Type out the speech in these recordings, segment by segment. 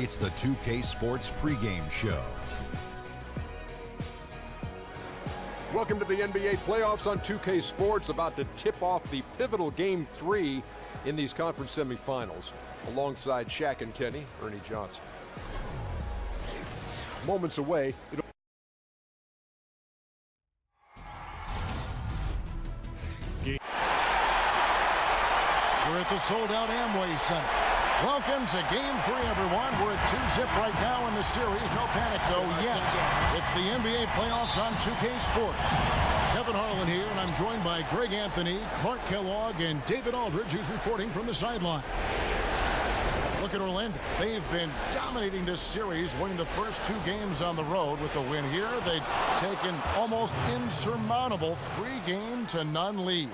It's the 2K Sports pregame show. Welcome to the NBA playoffs on 2K Sports, about to tip off the pivotal Game 3 in these conference semifinals. Alongside Shaq and Kenny, Ernie Johnson. Moments away. We're at the sold-out Amway Center. Welcome to Game 3, everyone. We're at 2-zip right now in the series. No panic, though, yet. It's the NBA playoffs on 2K Sports. Kevin Harlan here, and I'm joined by Greg Anthony, Clark Kellogg, and David Aldridge, who's reporting from the sideline. Look at Orlando. They've been dominating this series, winning the first 2 games on the road. With the win here, they've taken almost insurmountable 3-0 lead.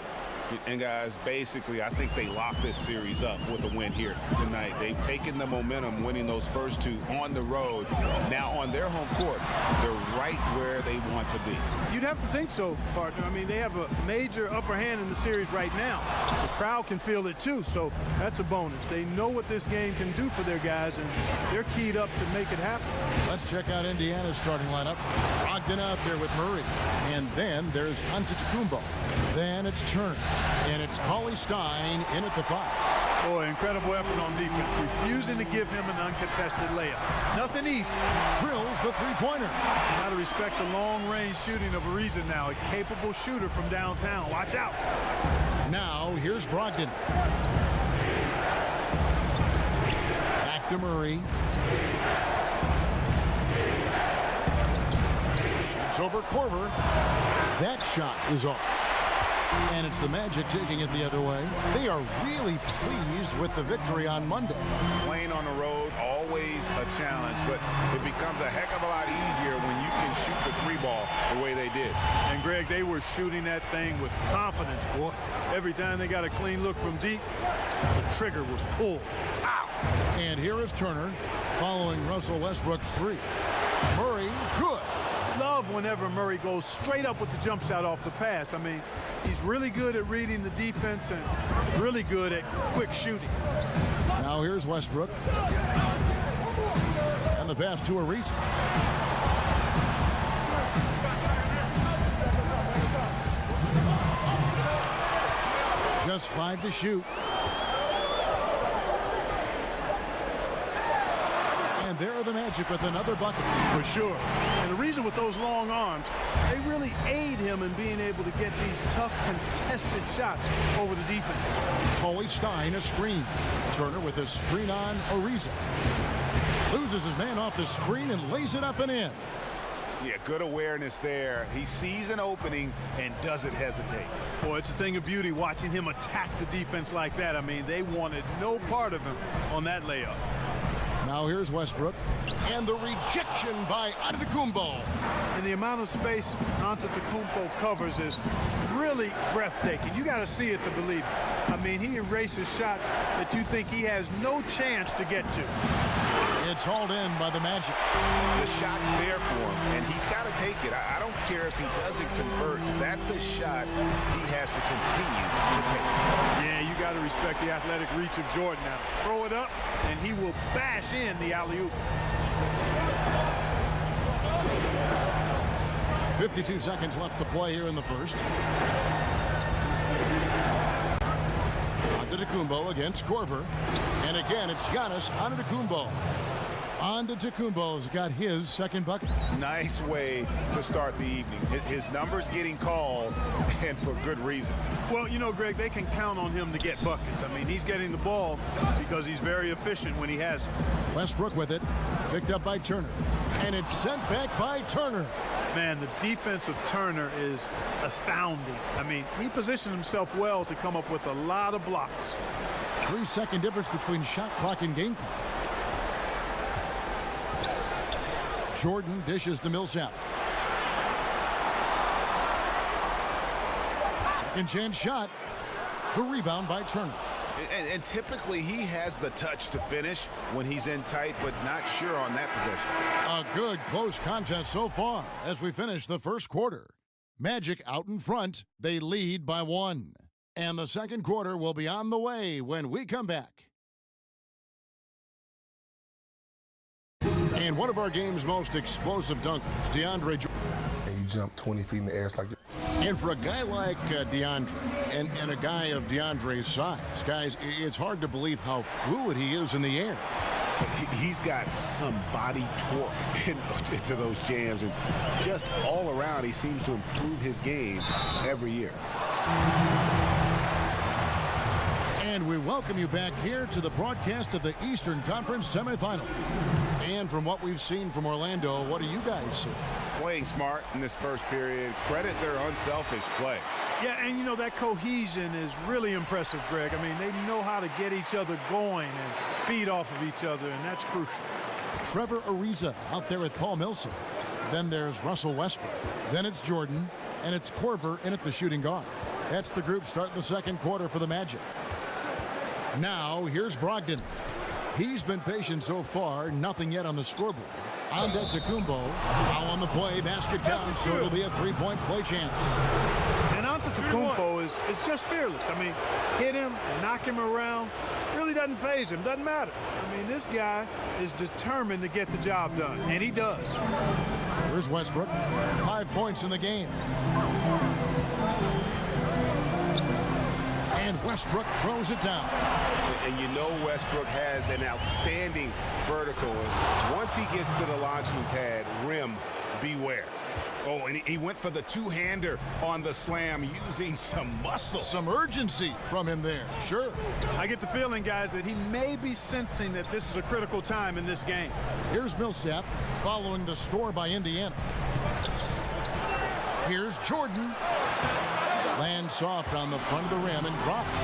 And guys, basically, I think they locked this series up with a win here tonight. They've taken the momentum, winning those first 2 on the road. Now on their home court, they're right where they want to be. You'd have to think so, partner. I mean, they have a major upper hand in the series right now. The crowd can feel it too, so that's a bonus. They know what this game can do for their guys, and they're keyed up to make it happen. Let's check out Indiana's starting lineup. Brogdon out there with Murray. And then there's Antetokounmpo. Then it's Turner. And it's Cauley Stein in at the 5. Boy, incredible effort on defense, refusing to give him an uncontested layup. Nothing easy. Drills the three-pointer. Got to respect the long-range shooting of Ariza now, a capable shooter from downtown. Watch out. Now, here's Brogdon. Back to Murray. Shoots over Korver. That shot is off. And it's the Magic taking it the other way. They are really pleased with the victory on Monday. Playing on the road, always a challenge, but it becomes a heck of a lot easier when you can shoot the 3-ball the way they did. And Greg, they were shooting that thing with confidence, boy. Every time they got a clean look from deep, the trigger was pulled. Wow. And here is Turner following Russell Westbrook's 3. Murray, good. Love whenever Murray goes straight up with the jump shot off the pass. I mean, he's really good at reading the defense and really good at quick shooting. Now here's Westbrook. And the pass to Ariza. Just 5 to shoot. And there are the Magic with another bucket. For sure. And the reason with those long arms, they really aid him in being able to get these tough contested shots over the defense. Cauley Stein a screen. Turner with a screen on Ariza. Loses his man off the screen and lays it up and in. Yeah, good awareness there. He sees an opening and doesn't hesitate. Boy, it's a thing of beauty watching him attack the defense like that. I mean, they wanted no part of him on that layup. Now here's Westbrook. And the rejection by Antetokounmpo. And the amount of space Antetokounmpo covers is really breathtaking. You got to see it to believe it. I mean, he erases shots that you think he has no chance to get to. It's hauled in by the Magic. The shot's there for him, and he's got to take it. I don't care if he doesn't convert. That's a shot he has to continue to take. Yeah, you got to respect the athletic reach of Jordan now. Throw it up, and he will bash in the alley-oop. 52 seconds left to play here in the first. Antetokounmpo against Korver. And again, it's Giannis Antetokounmpo. Antetokounmpo's got his second bucket. Nice way to start the evening. His numbers getting called, and for good reason. Well, you know, Greg, they can count on him to get buckets. I mean, he's getting the ball because he's very efficient when he has it. Westbrook with it. Picked up by Turner. And it's sent back by Turner. Man, the defense of Turner is astounding. I mean, he positioned himself well to come up with a lot of blocks. 3-second difference between shot clock and game clock. Jordan dishes to Millsap. Second chance shot. The rebound by Turner. And typically he has the touch to finish when he's in tight, but not sure on that possession. A good close contest so far as we finish the first quarter. Magic out in front. They lead by 1. And the second quarter will be on the way when we come back. And one of our game's most explosive dunkers, DeAndre Jordan. And you jump 20 feet in the air, it's like... And for a guy like DeAndre, and a guy of DeAndre's size, guys, it's hard to believe how fluid he is in the air. He's got some body torque into those jams, and just all around, he seems to improve his game every year. And we welcome you back here to the broadcast of the Eastern Conference semifinals. And from what we've seen from Orlando, what do you guys see? Playing smart in this first period. Credit their unselfish play. Yeah, and you know, that cohesion is really impressive, Greg. I mean, they know how to get each other going and feed off of each other, and that's crucial. Trevor Ariza out there with Paul Millsap. Then there's Russell Westbrook. Then it's Jordan, and it's Korver in at the shooting guard. That's the group starting the second quarter for the Magic. Now, here's Brogdon. He's been patient so far, nothing yet on the scoreboard. Antetokounmpo, now on the play, basket counts, so it'll be a three-point play chance. And Antetokounmpo is just fearless. I mean, hit him, knock him around, really doesn't faze him, doesn't matter. I mean, this guy is determined to get the job done, and he does. Here's Westbrook, 5 points in the game. And Westbrook throws it down. And you know Westbrook has an outstanding vertical. Once he gets to the launching pad, rim, beware. Oh, and he went for the two-hander on the slam using some muscle. Some urgency from him there, sure. I get the feeling, guys, that he may be sensing that this is a critical time in this game. Here's Millsap following the score by Indiana. Here's Jordan. Lands soft on the front of the rim and drops.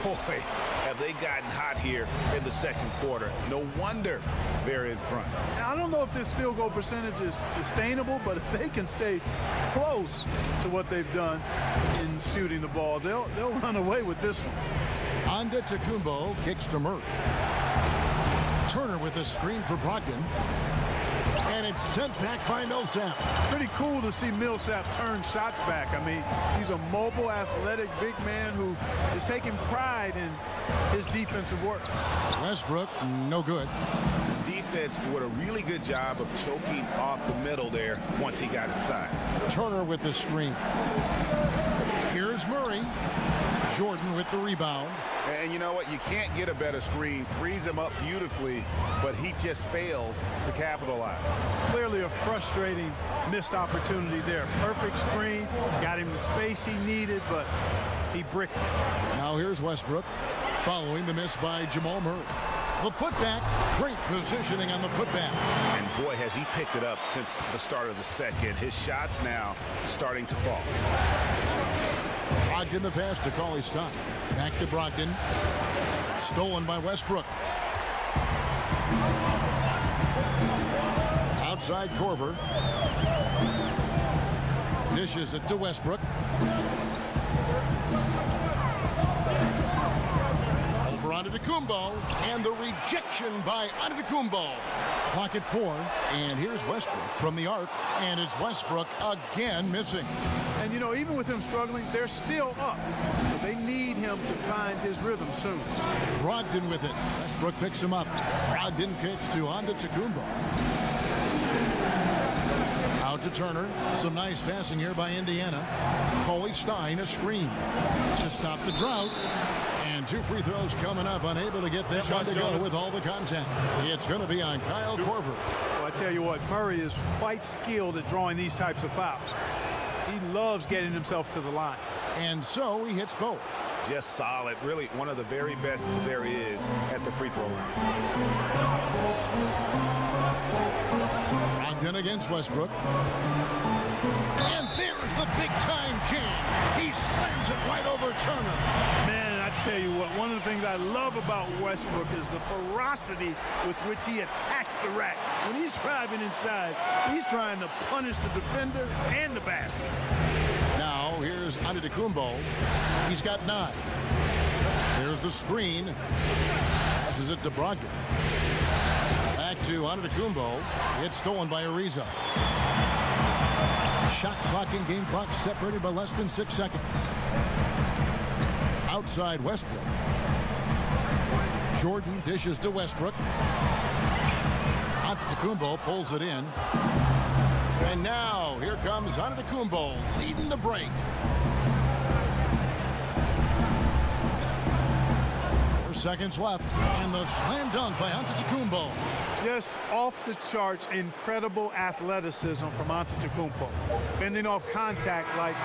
Boy, have they gotten hot here in the second quarter. No wonder they're in front. Now, I don't know if this field goal percentage is sustainable, but if they can stay close to what they've done in shooting the ball, they'll run away with this one. Antetokounmpo kicks to Murray. Turner with a screen for Brogdon. And it's sent back by Millsap. Pretty cool to see Millsap turn shots back. I mean, he's a mobile, athletic, big man who is taking pride in his defensive work. Westbrook, no good. Defense did a really good job of choking off the middle there once he got inside. Turner with the screen. Here's Murray. Jordan with the rebound. And you know what? You can't get a better screen. Frees him up beautifully, but he just fails to capitalize. Clearly a frustrating missed opportunity there. Perfect screen, got him the space he needed, but he bricked it. Now here's Westbrook following the miss by Jamal Murray. The putback, great positioning on the putback. And boy, has he picked it up since the start of the second. His shots now starting to fall. Brogdon the pass to Cauley-Stein. Back to Brogdon. Stolen by Westbrook. Outside Korver. Dishes it to Westbrook. Over Antetokounmpo. And the rejection by Antetokounmpo. Clock at 4. And here's Westbrook from the arc. And it's Westbrook again missing. And, you know, even with him struggling, they're still up. So they need him to find his rhythm soon. Brogdon with it. Westbrook picks him up. Brogdon kicks to Antetokounmpo. Out to Turner. Some nice passing here by Indiana. Cauley-Stein a screen to stop the drought. And 2 free throws coming up. Unable to get that one to go with all the contact. It's going to be on Kyle Korver. Well, I tell you what, Murray is quite skilled at drawing these types of fouls. He loves getting himself to the line. And so he hits both. Just solid. Really one of the very best there is at the free throw line. Brogdon against Westbrook. And there's the big-time jam. He slams it right over Turner. Man, I tell you what, one of the things I love about Westbrook is the ferocity with which he attacks the rack. When he's driving inside, he's trying to punish the defender and the basket. Now, here's Antetokounmpo. He's got 9. There's the screen. Passes it to Brogdon. Back to Antetokounmpo. It's stolen by Ariza. Shot clock and game clock separated by less than 6 seconds. Outside Westbrook. Jordan dishes to Westbrook. Antetokounmpo pulls it in. And now, here comes Antetokounmpo leading the break. 4 seconds left, and the slam dunk by Antetokounmpo. Just off the charts, incredible athleticism from Antetokounmpo. Fending off contact like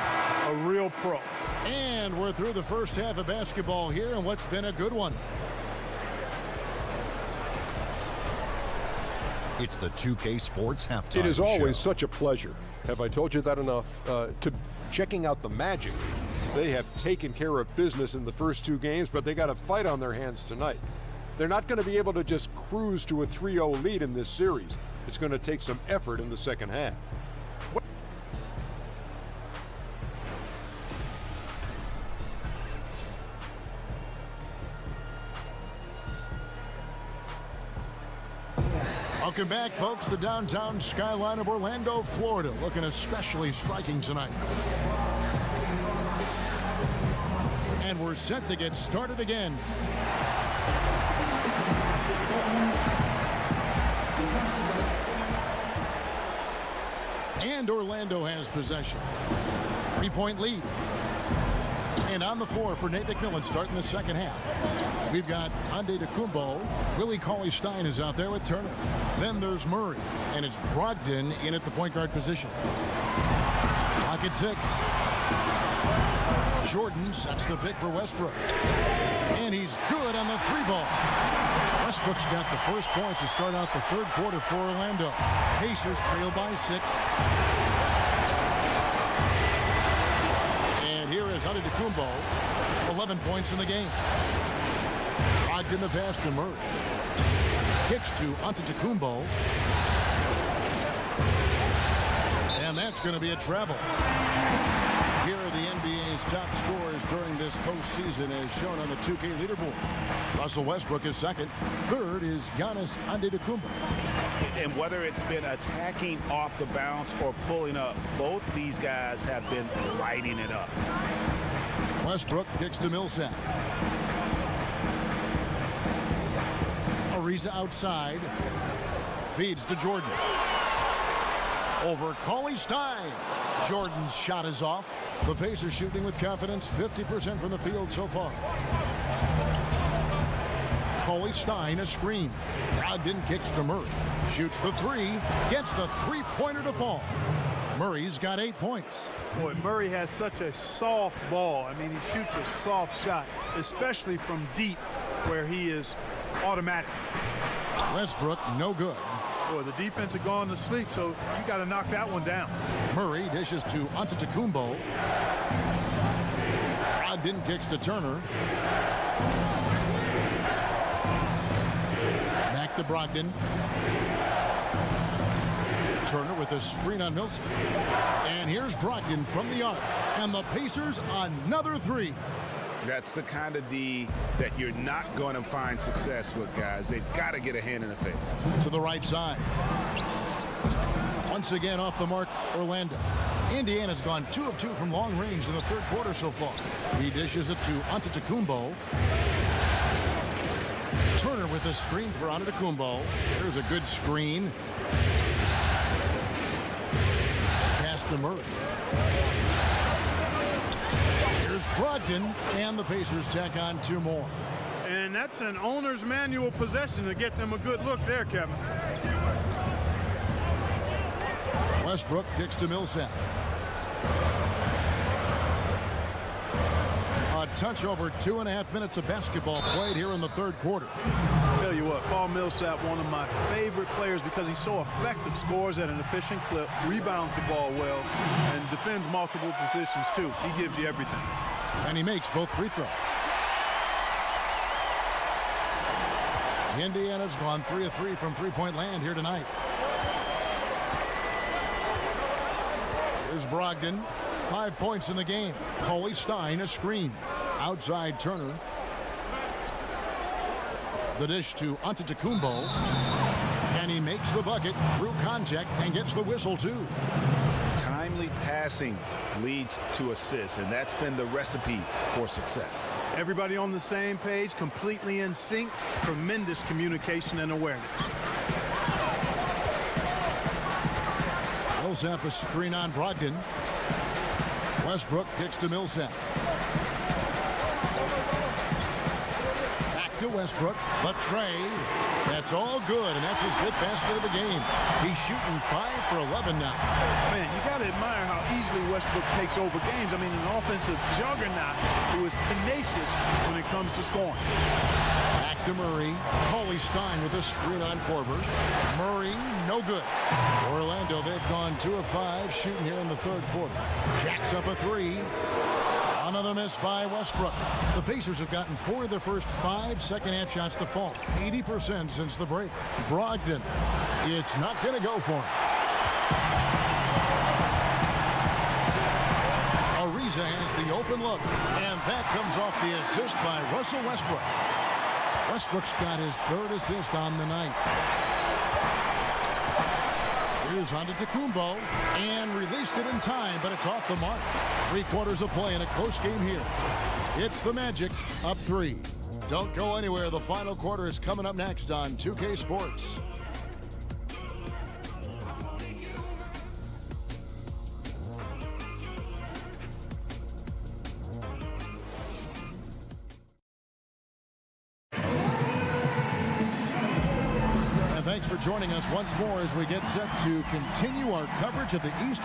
a real pro. And we're through the first half of basketball here, and what's been a good one. It's the 2K Sports Halftime Show. It is always such a pleasure. Have I told you that enough? To checking out the Magic. They have taken care of business in the first 2 games, but they got a fight on their hands tonight. They're not going to be able to just cruise to a 3-0 lead in this series. It's going to take some effort in the second half. Welcome back, folks. The downtown skyline of Orlando, Florida, looking especially striking tonight. And we're set to get started again. And Orlando has possession. 3-point lead. And on the floor for Nate McMillan starting the second half. We've got Antetokounmpo. Willie Cauley-Stein is out there with Turner. Then there's Murray. And it's Brogdon in at the point guard position. Clock at 6. Jordan sets the pick for Westbrook. And he's good on the 3-ball. Westbrook's got the first points to start out the third quarter for Orlando. Pacers trail by 6. And here is Antetokounmpo. 11 points in the game. Brogdon the pass to Murray. Kicks to Antetokounmpo. And that's going to be a travel. Here are the NBA's top scorers during this postseason as shown on the 2K leaderboard. Russell Westbrook is second. Third is Giannis Antetokounmpo. And whether it's been attacking off the bounce or pulling up, both these guys have been lighting it up. Westbrook kicks to Millsap. Ariza outside. Feeds to Jordan. Over Cauley-Stein. Jordan's shot is off. The Pacers shooting with confidence, 50% from the field so far. Cauley-Stein a screen. Brogdon kicks to Murray. Shoots the 3. Gets the 3-pointer to fall. Murray's got 8 points. Boy, Murray has such a soft ball. I mean, he shoots a soft shot, especially from deep where he is automatic. Westbrook no good. Boy, the defense had gone to sleep, so you got to knock that one down. Murray dishes to Antetokounmpo. Brogdon kicks to Turner. Back to Brogdon. Turner with a screen on Millsap. And here's Brogdon from the arc. And the Pacers another 3. That's the kind of D that you're not going to find success with, guys. They've got to get a hand in the face. To the right side. Once again off the mark, Orlando. Indiana's gone 2 of 2 from long range in the third quarter so far. He dishes it to Antetokounmpo. Turner with a screen for Antetokounmpo. There's a good screen. Pass to Murray. Here's Brogdon, and the Pacers tack on 2 more. And that's an owner's manual possession to get them a good look there, Kevin. Westbrook kicks to Millsap. A touch over 2.5 minutes of basketball played here in the third quarter. Tell you what, Paul Millsap, one of my favorite players because he's so effective, scores at an efficient clip, rebounds the ball well, and defends multiple positions too. He gives you everything. And he makes both free throws. Indiana's gone 3 of 3 from three-point land here tonight. Here's Brogdon. 5 points in the game. Cauley-Stein a screen. Outside Turner. The dish to Antetokounmpo. And he makes the bucket through contact and gets the whistle too. Timely passing leads to assists, and that's been the recipe for success. Everybody on the same page, completely in sync, tremendous communication and awareness. Millsap a screen on Brogdon. Westbrook kicks to Millsap. Back to Westbrook. The tray. That's all good, and that's his 5th basket of the game. He's shooting 5 for 11 now. Man, you got to admire how easily Westbrook takes over games. I mean, an offensive juggernaut who is tenacious when it comes to scoring. Back to Murray. Cauley Stein with a screen on Korver. Murray, no good. Orlando, they've gone 2 of 5 shooting here in the 3rd quarter. Jacks up a 3. Another miss by Westbrook. The Pacers have gotten 4 of their first 5 second-half shots to fall. 80% since the break. Brogdon. It's not going to go for him. Ariza has the open look. And that comes off the assist by Russell Westbrook. Westbrook's got his 3rd assist on the night. Here's Antetokounmpo, and released it in time, but it's off the mark. 3 quarters of play in a close game here. It's the Magic, up 3. Don't go anywhere. The final quarter is coming up next on 2K Sports. Thanks for joining us once more as we get set to continue our coverage of the East.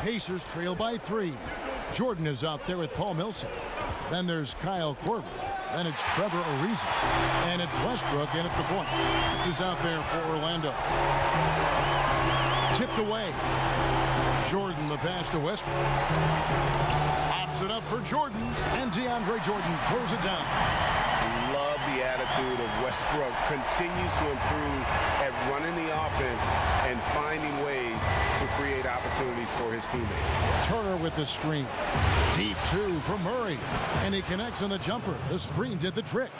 Pacers trail by 3. Jordan is out there with Paul Millsap. Then there's Kyle Korver. Then it's Trevor Ariza. And it's Westbrook in at the point. This is out there for Orlando. Tipped away. Jordan the pass to Westbrook. Pops it up for Jordan. And DeAndre Jordan throws it down. Love the attitude of Westbrook. Continues to improve at running the offense and finding ways to create opportunities for his teammates. Turner with the screen. Deep 2 from Murray. And he connects on the jumper. The screen did the trick.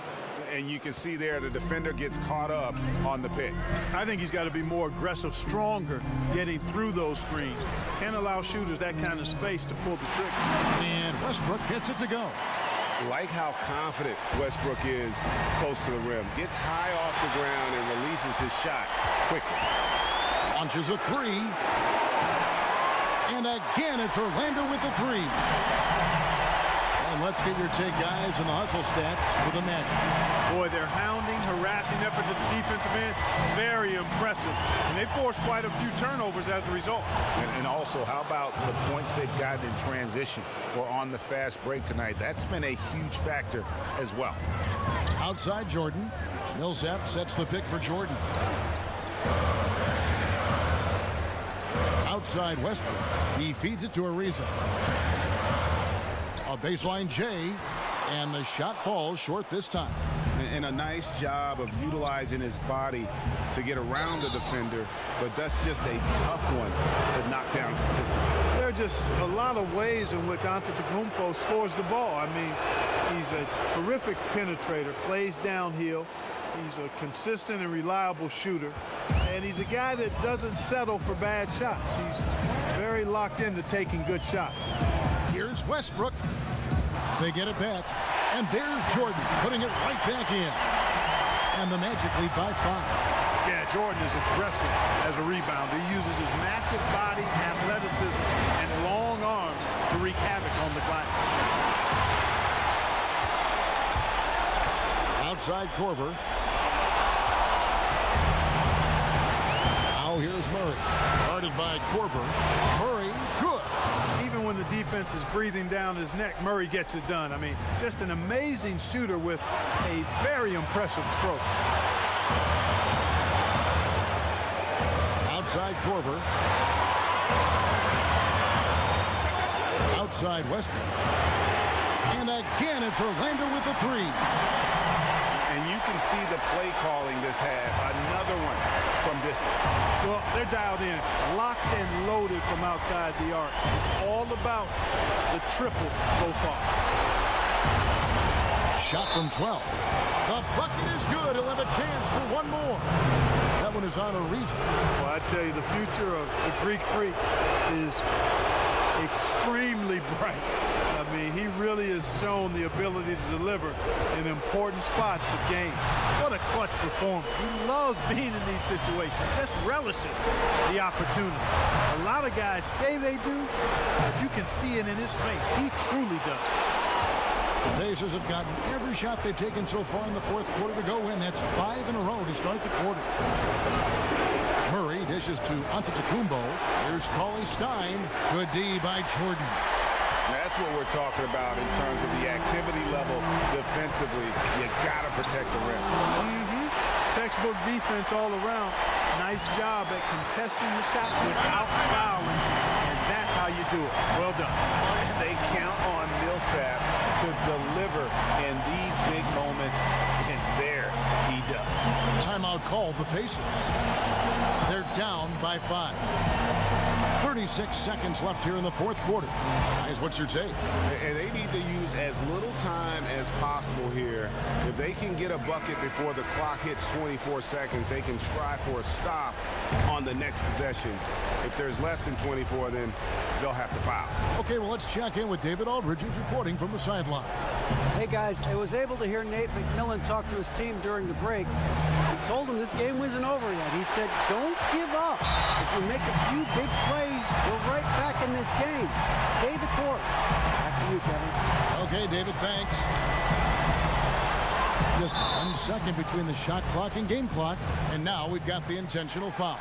And you can see there the defender gets caught up on the pick. I think he's got to be more aggressive, stronger, getting through those screens. Can't allow shooters that kind of space to pull the trigger. And Westbrook gets it to go. Like how confident Westbrook is close to the rim. Gets high off the ground and releases his shot quickly. Launches a 3. And again, it's Orlando with the 3. And let's get your take, guys, on the hustle stats for the Magic. Boy, their hounding, harassing effort at the defensive end, very impressive. And they forced quite a few turnovers as a result. And also, how about the points they've gotten in transition or on the fast break tonight? That's been a huge factor as well. Outside Jordan. Millsap sets the pick for Jordan. Outside Westbrook. He feeds it to Ariza. A baseline J, and the shot falls short this time. And a nice job of utilizing his body to get around the defender, but that's just a tough one to knock down consistently. There are just a lot of ways in which Antetokounmpo scores the ball. I mean, he's a terrific penetrator, plays downhill. He's a consistent and reliable shooter. And he's a guy that doesn't settle for bad shots. He's very locked into taking good shots. Here's Westbrook. They get it back. And there's Jordan putting it right back in. And the Magic lead by 5. Yeah, Jordan is aggressive as a rebounder. He uses his massive body, athleticism, and long arms to wreak havoc on the glass. Outside Korver. Now here's Murray. Guarded by Korver. Murray, good. Even when the defense is breathing down his neck, Murray gets it done. I mean, just an amazing shooter with a very impressive stroke. Outside Korver. Outside Westbrook. And again, it's Orlando with the 3. And you can see the play calling this half. Another one from distance. Well, they're dialed in, locked and loaded from outside the arc. It's all about the triple so far. Shot from 12. The bucket is good. He'll have a chance for one more. That one is on Ariza. Well, I tell you, the future of the Greek Freak is extremely bright. I mean, he really has shown the ability to deliver in important spots of game. What a clutch performer. He loves being in these situations, just relishes the opportunity. A lot of guys say they do, but you can see it in his face. He truly does. The Pacers have gotten every shot they've taken so far in the fourth quarter to go in. That's 5 in a row to start the quarter. Murray dishes to Antetokounmpo. Here's Cauley Stein. Good D by Jordan. That's what we're talking about in terms of the activity level defensively. You got to protect the rim. Textbook defense all around. Nice job at contesting the shot without fouling, and that's how you do it. Well done. They count on Millsap to deliver in these big moments, and there he does. Timeout called the Pacers. They're down by 5. 36 seconds left here in the fourth quarter. Guys, what's your take? And they need to use as little time as possible here. If they can get a bucket before the clock hits 24 seconds, they can try for a stop on the next possession. If there's less than 24, then they'll have to foul. Okay, well, let's check in with David Aldridge, who's reporting from the sideline. Hey, guys, I was able to hear Nate McMillan talk to his team during the break. He told them this game wasn't over yet. He said, don't give up. If you make a few big plays, we're right back in this game. Stay the course. Back to you, Kevin. Okay, David, thanks. Just 1 second between the shot clock and game clock, and now we've got the intentional foul.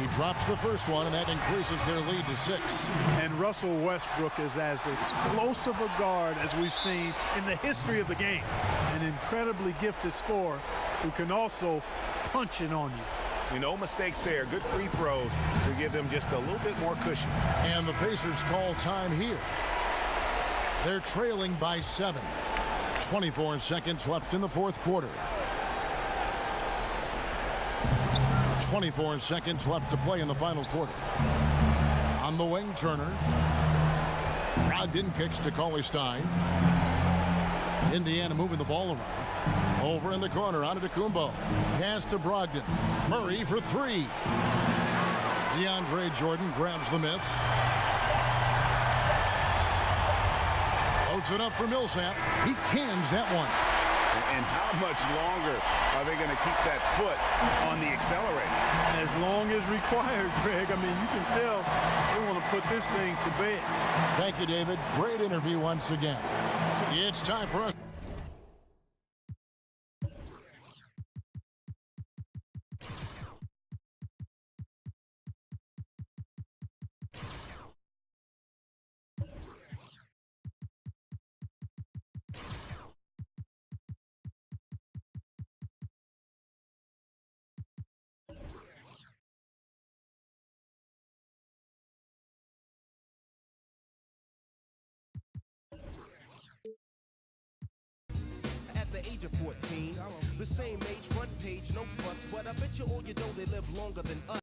He drops the first one, and that increases their lead to 6. And Russell Westbrook is as explosive a guard as we've seen in the history of the game. An incredibly gifted scorer who can also punch it on you. No mistakes there. Good free throws to give them just a little bit more cushion. And the Pacers call time here. They're trailing by 7. 24 seconds left in the fourth quarter. 24 seconds left to play in the final quarter. On the wing, Turner. Brogdon kicks to Cauley Stein. Indiana moving the ball around. Over in the corner, Antetokounmpo. Pass to Brogdon. Murray for 3. DeAndre Jordan grabs the miss. Loads it up for Millsap. He cans that one. And how much longer are they going to keep that foot on the accelerator? As long as required, Greg. I mean, you can tell they want to put this thing to bed. Thank you, David. Great interview once again. It's time for us. At the age of 14, the same age, front page, no fuss, but I bet you all you know they live longer than us.